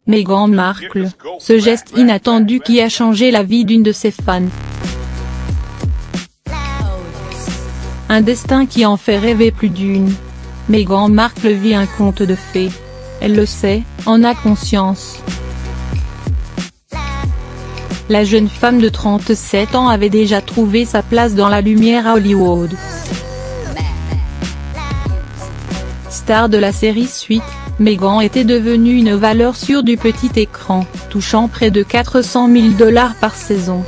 Meghan Markle, ce geste inattendu qui a changé la vie d'une de ses fans. Un destin qui en fait rêver plus d'une. Meghan Markle vit un conte de fées. Elle le sait, en a conscience. La jeune femme de 37 ans avait déjà trouvé sa place dans la lumière à Hollywood. Star de la série Suits, Meghan était devenue une valeur sûre du petit écran, touchant près de 400 000 $ par saison.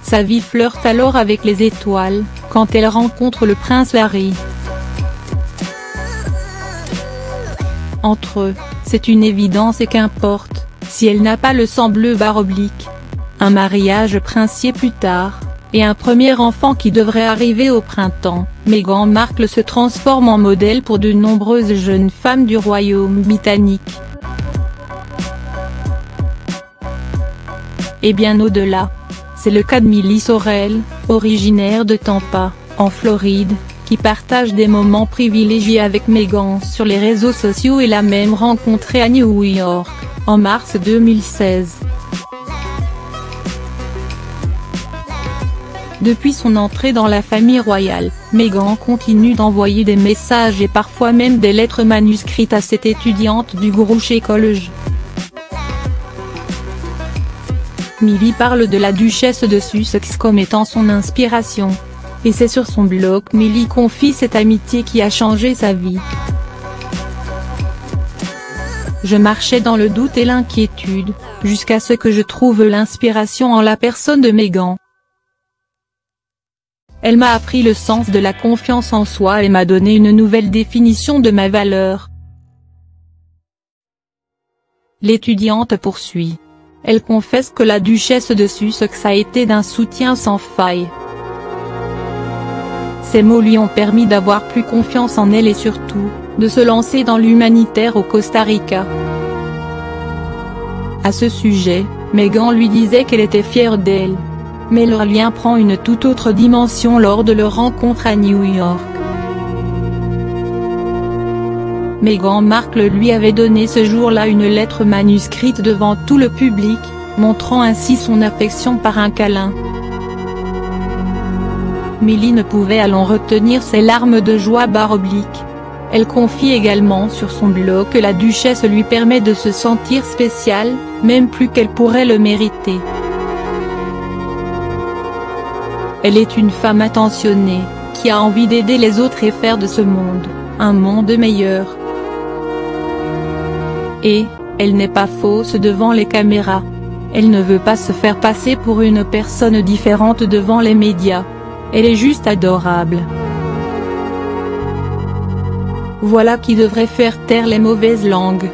Sa vie flirte alors avec les étoiles, quand elle rencontre le prince Harry. Entre eux, c'est une évidence et qu'importe, si elle n'a pas le sang bleu/oblique. Un mariage princier plus tard, et un premier enfant qui devrait arriver au printemps, Meghan Markle se transforme en modèle pour de nombreuses jeunes femmes du royaume britannique. Et bien au-delà. C'est le cas de Milly Sorrell, originaire de Tampa, en Floride, qui partage des moments privilégiés avec Meghan sur les réseaux sociaux et l'a même rencontrée à New York, en mars 2016. Depuis son entrée dans la famille royale, Meghan continue d'envoyer des messages et parfois même des lettres manuscrites à cette étudiante du Greenwich College. Milly parle de la duchesse de Sussex comme étant son inspiration. Et c'est sur son blog Milly confie cette amitié qui a changé sa vie. Je marchais dans le doute et l'inquiétude, jusqu'à ce que je trouve l'inspiration en la personne de Meghan. Elle m'a appris le sens de la confiance en soi et m'a donné une nouvelle définition de ma valeur. L'étudiante poursuit. Elle confesse que la duchesse de Sussex a été d'un soutien sans faille. Ces mots lui ont permis d'avoir plus confiance en elle et surtout, de se lancer dans l'humanitaire au Costa Rica. À ce sujet, Meghan lui disait qu'elle était fière d'elle. Mais leur lien prend une toute autre dimension lors de leur rencontre à New York. Meghan Markle lui avait donné ce jour-là une lettre manuscrite devant tout le public, montrant ainsi son affection par un câlin. Milly ne pouvait alors retenir ses larmes de joie/oblique. Elle confie également sur son blog que la duchesse lui permet de se sentir spéciale, même plus qu'elle pourrait le mériter. Elle est une femme attentionnée, qui a envie d'aider les autres et faire de ce monde, un monde meilleur. Et, elle n'est pas fausse devant les caméras. Elle ne veut pas se faire passer pour une personne différente devant les médias. Elle est juste adorable. Voilà qui devrait faire taire les mauvaises langues.